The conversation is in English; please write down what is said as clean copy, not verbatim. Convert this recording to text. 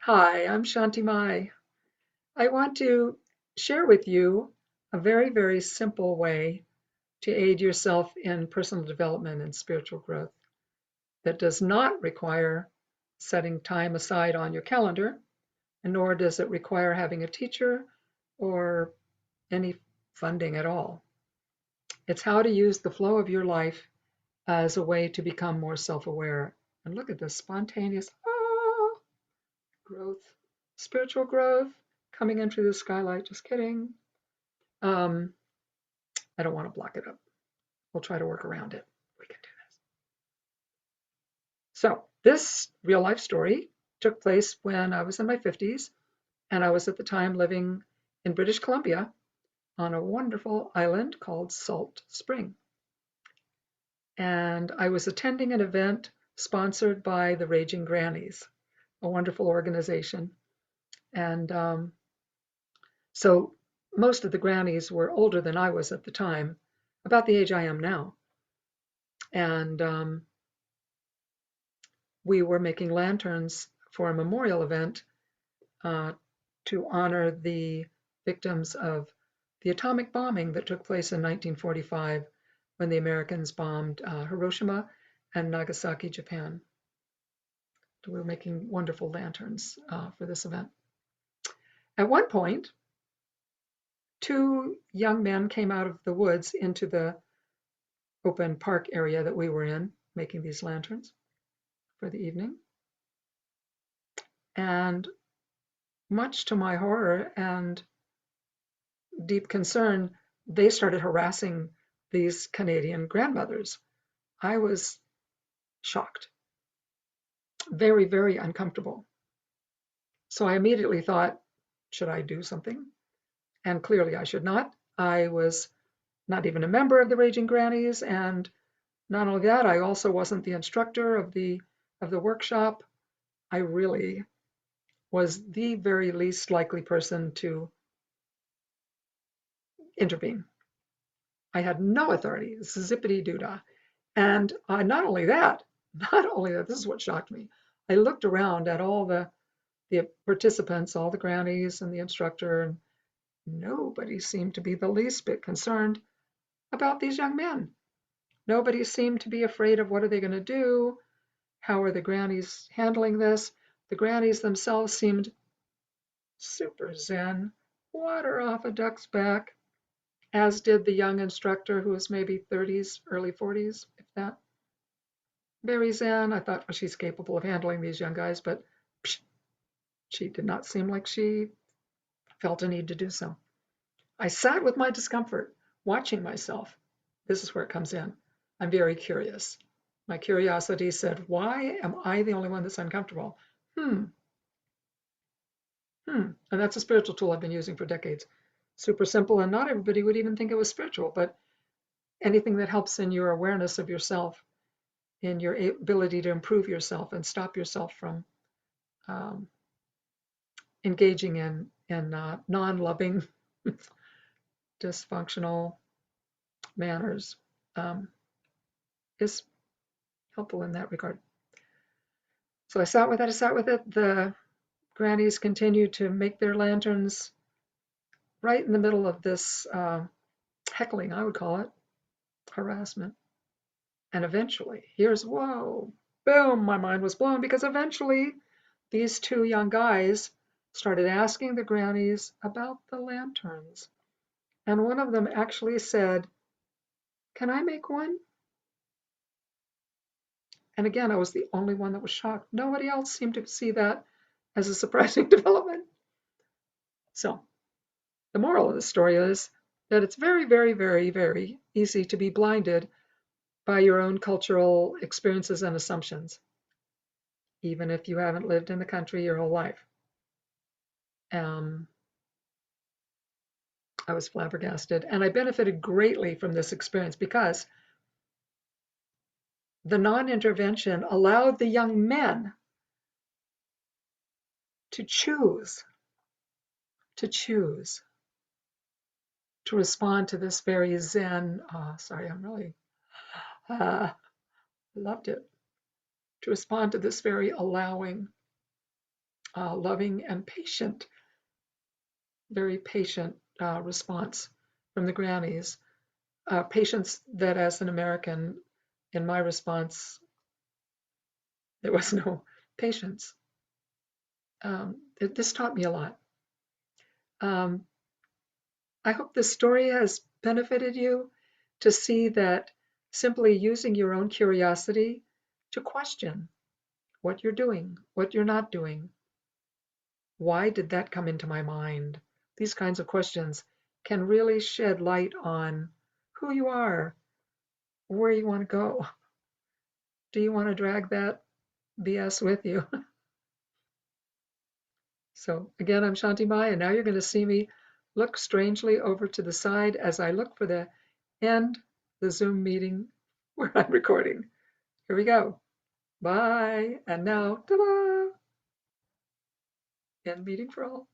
Hi, I'm Shanti Mai. I want to share with you a very, very simple way to aid yourself in personal development and spiritual growth that does not require setting time aside on your calendar, and nor does it require having a teacher or any funding at all. It's how to use the flow of your life as a way to become more self-aware. And look at this spontaneous growth, spiritual growth coming in through the skylight. Just kidding. Um, I don't want to block it up. We'll try to work around it. We can do this. So, this real life story took place when I was in my 50s, and I was at the time living in British Columbia on a wonderful island called Salt Spring. And I was attending an event sponsored by the Raging Grannies, a wonderful organization. And so most of the grannies were older than I was at the time, about the age I am now. And we were making lanterns for a memorial event uh, to honor the victims of the atomic bombing that took place in 1945 when the Americans bombed Hiroshima and Nagasaki, Japan. So we were making wonderful lanterns for this event. At one point, two young men came out of the woods into the open park area that we were in, making these lanterns for the evening. And much to my horror and deep concern, they started harassing these Canadian grandmothers. I was shocked, very, very uncomfortable. So I immediately thought, should I do something? And clearly I should not. I was not even a member of the Raging Grannies, and not only that, I also wasn't the instructor of the workshop. I really was the very least likely person to intervene. I had no authority, zippity doodah. And not only that, this is what shocked me. I looked around at all the participants, all the grannies and the instructor, and nobody seemed to be the least bit concerned about these young men. Nobody seemed to be afraid of what are they going to do? How are the grannies handling this? The grannies themselves seemed super zen, water off a duck's back, as did the young instructor who was maybe 30s, early 40s, if that. Very zen. I thought, well, she's capable of handling these young guys, but psh, she did not seem like she felt a need to do so. I sat with my discomfort, watching myself. This is where it comes in. I'm very curious. My curiosity said, why am I the only one that's uncomfortable? Hmm, And that's a spiritual tool I've been using for decades. Super simple, and not everybody would even think it was spiritual, but anything that helps in your awareness of yourself, in your ability to improve yourself and stop yourself from um, engaging in non-loving, dysfunctional manners um, is helpful in that regard. So I sat with it. I sat with it. The grannies continued to make their lanterns right in the middle of this heckling, I would call it, harassment. And eventually, here's whoa, boom, my mind was blown because eventually these two young guys started asking the grannies about the lanterns. And one of them actually said, can I make one? And again, I was the only one that was shocked. Nobody else seemed to see that as a surprising development. So the moral of the story is that it's very, very, very, very easy to be blinded by your own cultural experiences and assumptions, even if you haven't lived in the country your whole life. Um, I was flabbergasted, and I benefited greatly from this experience because the non-intervention allowed the young men to choose, to choose to respond to this very zen. Sorry, I'm really uh, loved it. To respond to this very allowing loving and patient, very patient response from the Grammys. Patience that, as an American, in my response, there was no patience. This taught me a lot. Um, I hope this story has benefited you to see that simply using your own curiosity to question what you're doing, what you're not doing, why did that come into my mind? These kinds of questions can really shed light on who you are, where you want to go. Do you want to drag that BS with you? So again, I'm Shanti Mai, and now you're going to see me look strangely over to the side as I look for the end, the Zoom meeting where I'm recording. Here we go. Bye. And now, ta-da! End meeting for all.